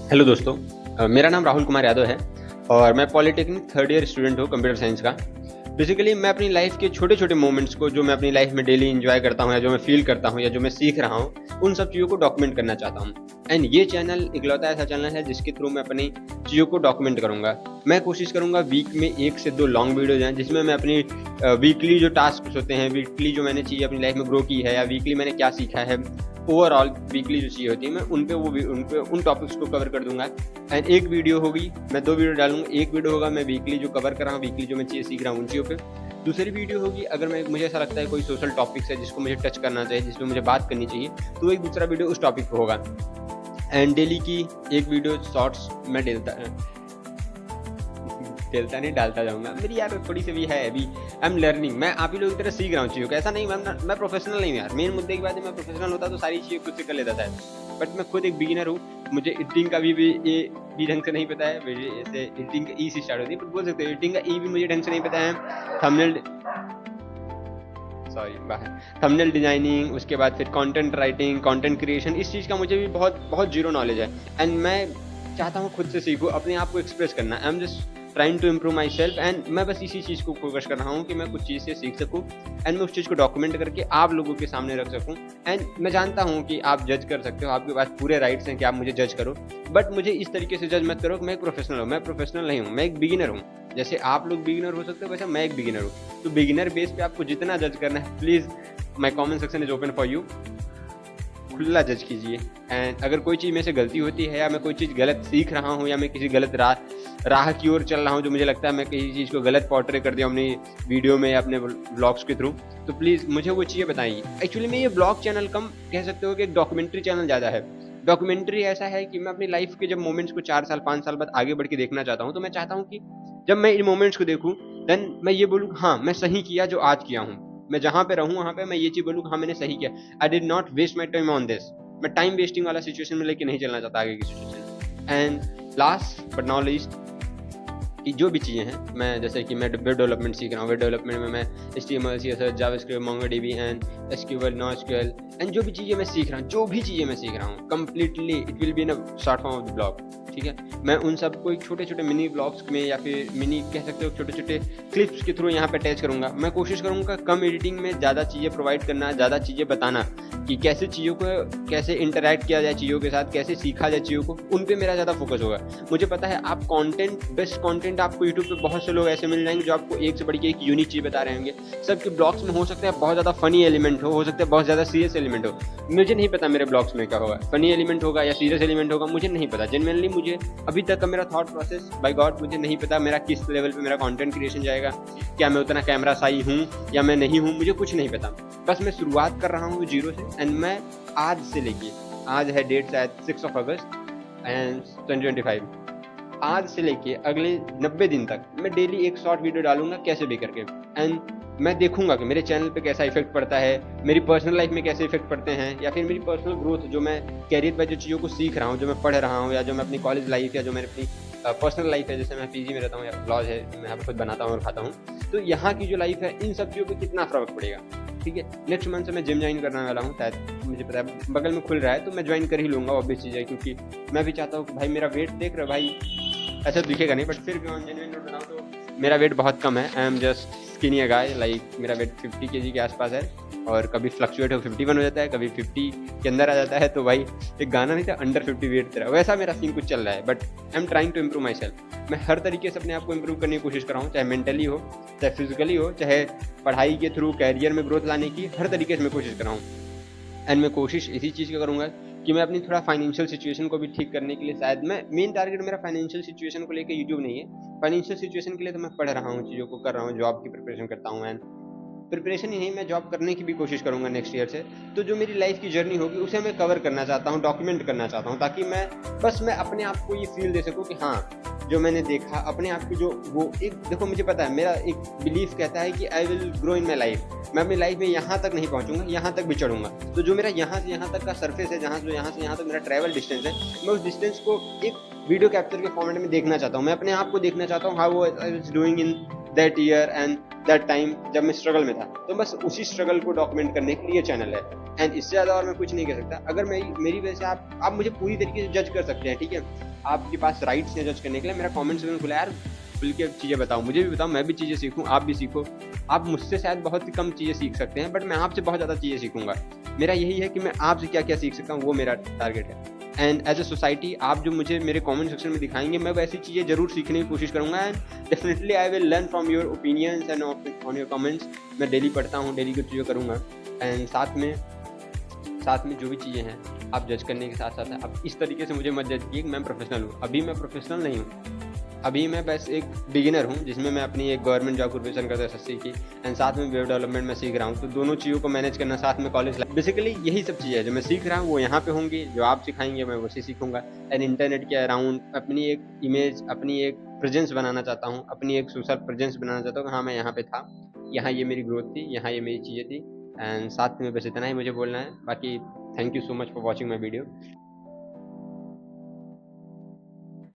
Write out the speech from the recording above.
Hello दोस्तों। मेरा नाम राहुल कुमार यादव है और मैं पॉलिटेक्निक थर्ड ईयर स्टूडेंट हूँ कंप्यूटर साइंस का। बेसिकली मैं अपनी लाइफ के छोटे-छोटे मोमेंट्स को जो मैं अपनी लाइफ में डेली एन्जॉय करता हूँ या जो मैं फ़ील करता हूँ या जो मैं सीख रहा हूँ, उन सब चीज़ों को डॉक्यूमेंट करना चाहता हूँ। एंड ये चैनल इकलौता ऐसा चैनल है जिसके थ्रू मैं अपनी चीज़ों को डॉक्यूमेंट करूँगा। मैं कोशिश करूँगा वीक में 1 से 2 लॉन्ग वीडियोज़ आएँ जिसमें मैं अपनी वीकली जो टास्क्स होते हैं, वीकली जो मैंने चीज़ें अपनी लाइफ में ग्रो की है या वीकली मैंने क्या सीखा है, ओवरऑल वीकली जो चीज़ें होती हैं मैं उन पे उन टॉपिक्स को कवर कर दूँगा। एंड एक वीडियो होगी, मैं 2 वीडियो डालूँगा। एक वीडियो होगा मैं वीकली जो कवर कर रहा हूँ, वीकली जो मैं चीज़ें सीख रहा हूँ उन चीज़ों पे। दूसरी वीडियो होगी अगर मुझे ऐसा लगता है कोई सोशल टॉपिक्स है जिसको मुझे टच करना चाहिए, जिस पे मुझे बात करनी चाहिए, तो एक दूसरा वीडियो उस टॉपिक पे होगा। एंड डेली की एक वीडियो शॉर्ट्स मैं खेलता नहीं डालता जाऊँगा। मेरी यार थोड़ी-सी भी है अभी, आई एम लर्निंग। मैं आप ही लोगों की तरह सीख रहा हूँ चीज़ों को। ऐसा नहीं मैं प्रोफेशनल नहीं हूँ यार। मेन मुद्दे की बात है, मैं प्रोफेशनल होता तो सारी चीज़ें खुद से कर लेता था। बट मैं खुद एक बिगिनर हूँ। मुझे एडिटिंग का भी ए बी ढंग से नहीं पता है। मेरे ऐसे एडिटिंग का ई से स्टार्ट होती है, बट बोल सकते हो एडिटिंग का ई भी मुझे ढंग से नहीं पता है। थंबनेल थंबनेल डिजाइनिंग, उसके बाद फिर कंटेंट राइटिंग, कंटेंट क्रिएशन, इस चीज़ का मुझे भी बहुत बहुत जीरो नॉलेज है। एंड मैं चाहता हूँ खुद से सीखूँ, अपने आप को एक्सप्रेस करना। I am just trying to improve myself and मैं बस इसी चीज़ को फोकस कर रहा हूँ कि मैं कुछ चीज़ से सीख सकूँ एंड मैं उस चीज़ को डॉक्यूमेंट करके आप लोगों के सामने रख सकूँ। एंड मैं जानता हूँ कि आप जज कर सकते हो, आपके पास पूरे राइट्स हैं कि आप मुझे जज करो, बट मुझे इस तरीके से जज मत करो कि मैं एक प्रोफेशनल हूँ। मैं प्रोफेशनल नहीं हूँ, मैं एक बिगिनर हूँ। जैसे आप लोग बिगिनर हो सकते हो, वैसे मैं एक बिगिनर हूँ। तो बिगिनर बेस पे आपको जितना जज करना है, please my comment section is open for you. खुला जज कीजिए। एंड अगर कोई चीज़ मेरे से गलती होती है या मैं कोई चीज़ गलत सीख रहा हूँ या मैं किसी गलत राह की ओर चल रहा हूँ, जो मुझे लगता है मैं किसी चीज़ को गलत पोर्ट्रे कर दिया अपनी वीडियो में या अपने व्लॉग्स के थ्रू, तो प्लीज़ मुझे वो चीज़ें बताइए। एक्चुअली में ये व्लॉग चैनल कम कह सकते हो कि एक डॉक्यूमेंट्री चैनल ज़्यादा है। डॉक्यूमेंट्री ऐसा है कि मैं अपनी लाइफ के जब मोमेंट्स को 4 साल 5 साल बाद आगे बढ़ के देखना चाहता हूँ, तो मैं चाहता हूँ कि जब मैं इन मोमेंट्स को देखूँ, देन मैं ये बोलूँ हाँ मैं सही किया जो आज किया हूँ। मैं जहाँ पे रहूँ वहाँ पे मैं ये चीज़ बोलूँ हाँ मैंने सही किया। I did not waste my time on this. मैं टाइम वेस्टिंग वाला सिचुएशन में लेके नहीं चलना चाहता आगे की situation. And last but not least, कि जो भी चीज़ें हैं, मैं जैसे कि मैं वेब डेवलपमेंट सीख रहा हूँ। वेब डेवलपमेंट में मैं HTML CSS JavaScript MongoDB and SQL NoSQL and जो भी चीज़ें मैं सीख रहा हूँ completely it will be in a short form of the blog. ठीक है, मैं उन सबको एक छोटे-छोटे मिनी ब्लॉग्स में या फिर मिनी कह सकते हो छोटे-छोटे क्लिप्स के थ्रू यहाँ पे अटैच करूँगा। मैं कोशिश करूँगा कम एडिटिंग में ज़्यादा चीज़ें प्रोवाइड करना, ज़्यादा चीज़ें बताना कि कैसे चीज़ों को कैसे इंटरैक्ट किया जाए चीज़ों के साथ, कैसे सीखा जाए चीज़ों को, उन पे मेरा ज़्यादा फोकस होगा। मुझे पता है आप बेस्ट कंटेंट आपको यूट्यूब पे बहुत से लोग ऐसे मिल जाएँगे जो आपको एक से बढ़ के एक यूनिक चीज़ बता रहे होंगे। सबके ब्लॉग्स में हो सकता है बहुत ज़्यादा फनी एलिमेंट हो सकता है बहुत ज़्यादा सीरियस एलिमेंट हो। मुझे नहीं पता मेरे ब्लॉग्स में क्या होगा, फनी एलिमेंट होगा या सीरियस एलिमेंट होगा, मुझे नहीं पता। जेन्युइनली मुझे अभी तक का मेरा थॉट प्रोसेस बाय गॉड मुझे नहीं पता मेरा किस लेवल पे मेरा कंटेंट क्रिएशन जाएगा। क्या मैं उतना कैमरा शाई हूँ या मैं नहीं हूँ, मुझे कुछ नहीं पता। बस मैं शुरुआत कर रहा हूँ ज़ीरो से एंड मैं आज से लेके, आज है डेट शायद 6 अगस्त एंड 2025, आज से लेके अगले 90 दिन तक मैं डेली एक शॉर्ट वीडियो डालूंगा कैसे भी करके। एंड मैं देखूंगा कि मेरे चैनल पे कैसा इफेक्ट पड़ता है, मेरी पर्सनल लाइफ में कैसे इफेक्ट पड़ते हैं, या फिर मेरी पर्सनल ग्रोथ जो मैं कैरियर पर जो चीज़ों को सीख रहा हूँ, जो मैं पढ़ रहा हूँ, या जो मैं अपनी कॉलेज लाइफ या जो मेरी अपनी पर्सनल लाइफ है, जैसे मैं PG में रहता हूँ या लॉज है, मैं यहाँ पर खुद बनाता हूँ और खाता हूँ, तो यहाँ की जो लाइफ है इन सब चीज़ों पर कितना फर्क पड़ेगा। ठीक है, नेक्स्ट मंथ से मैं जिम ज्वाइन करने वाला हूँ, शायद मुझे पता है बगल में खुल रहा है, तो मैं ज्वाइन कर ही लूँगा। ऑब्वियस चीज़ है, क्योंकि मैं भी चाहता हूँ कि भाई मेरा वेट देख रहे हो भाई, ऐसा दिखेगा नहीं, बट फिर भी जेन्युइन नोट बताऊँ तो मेरा वेट बहुत कम है। आई am just skinny guy, like मेरा वेट 50 kg के आसपास है और कभी फ्लक्चुएट हो 51 हो जाता है, कभी 50 के अंदर आ जाता है। तो भाई एक गाना नहीं था अंडर 50 वेट तेरा, वैसा मेरा सीन कुछ चल रहा है। But I am trying to improve myself. मैं हर तरीके से अपने आप को इम्प्रूव करने की कोशिश कर रहा हूँ, चाहे मेंटली हो, चाहे फिजिकली हो, चाहे पढ़ाई के थ्रू कैरियर में ग्रोथ लाने की, हर तरीके से मैं कोशिश कर रहा हूँ। एंड मैं कोशिश इसी चीज़ की करूँगा कि मैं अपनी थोड़ा फाइनेंशियल सिचुएशन को भी ठीक करने के लिए, शायद मैं मेन टारगेट मेरा फाइनेंशियल सिचुएशन को लेकर यूट्यूब नहीं है। फाइनेंशियल सिचुएशन के लिए तो मैं पढ़ रहा हूँ, चीज़ों को कर रहा हूँ, जॉब की प्रिपरेशन करता हूँ। एंड प्रिपरेशन ही नहीं, मैं जॉब करने की भी कोशिश करूँगा नेक्स्ट ईयर से। तो जो मेरी लाइफ की जर्नी होगी उसे मैं कवर करना चाहता हूँ, डॉक्यूमेंट करना चाहता हूँ, ताकि मैं अपने आप को ये फील दे सकूँ कि हाँ जो मैंने देखा अपने आप की जो वो एक देखो, मुझे पता है मेरा एक बिलीफ कहता है कि I will grow in my life. मैं अपनी लाइफ में यहाँ तक नहीं पहुँचूंगा, यहाँ तक भी चढ़ूंगा। तो जो मेरा यहाँ से यहाँ तक का सरफेस है, यहाँ से यहाँ तक मेरा ट्रैवल डिस्टेंस है, मैं उस डिस्टेंस को एक वीडियो कैप्चर के फॉर्मेट में देखना चाहता हूँ। मैं अपने आप को देखना चाहता हूँ how I was doing in that year and that time, जब मैं स्ट्रगल में था। तो बस उसी स्ट्रगल को डॉक्यूमेंट करने के लिए चैनल है। एंड इससे ज़्यादा और मैं कुछ नहीं कह सकता। अगर मेरी वजह से आप मुझे पूरी तरीके से जज कर सकते हैं, ठीक है, आपके पास राइट्स हैं जज करने के लिए। मेरा कमेंट सेक्शन खुला है यार, खुल के चीज़ें बताओ, मुझे भी बताओ, मैं भी चीज़ें सीखूँ, आप भी सीखो। आप मुझसे शायद बहुत ही कम चीज़ें सीख सकते हैं, बट मैं आपसे बहुत ज़्यादा चीज़ें सीखूंगा। मेरा यही है कि मैं आपसे क्या क्या सीख सकता हूँ, वो मेरा टारगेट है। एंड एज अ सोसाइटी आप जो मुझे मेरे कमेंट सेक्शन में दिखाएंगे, मैं वैसी चीज़ें जरूर सीखने की कोशिश करूंगा। And definitely I will learn from your opinions and on your comments. मैं डेली पढ़ता हूँ, डेली कुछ चीज़ें करूँगा। एंड साथ में जो भी चीज़ें हैं, आप जज करने के साथ साथ आप इस तरीके से मुझे मत जज कीजिए कि मैं प्रोफेशनल हूँ। अभी मैं प्रोफेशनल नहीं हूँ, अभी मैं बस एक बिगिनर हूँ, जिसमें मैं अपनी एक गवर्नमेंट जॉब प्रिपरेशन करता हूँ एसएससी की। एंड साथ में वेब डेवलपमेंट मैं सीख रहा हूँ, तो दोनों चीज़ों को मैनेज करना, साथ में कॉलेज लाइफ, बेसिकली यही सब चीज़ें हैं जो मैं सीख रहा हूँ, वो यहाँ पे होंगी। जो आप सिखाएंगे मैं वैसे सीखूंगा। एंड इंटरनेट के अराउंड अपनी एक इमेज, अपनी एक प्रेजेंस बनाना चाहता हूँ, अपनी एक सोशल प्रेजेंस बनाना चाहता हूँ। हाँ, मैं यहाँ पे था, यहाँ ये मेरी ग्रोथ थी, यहाँ ये मेरी चीज़ें थी। एंड साथ में बस इतना ही मुझे बोलना है। बाकी thank you so much for watching my video.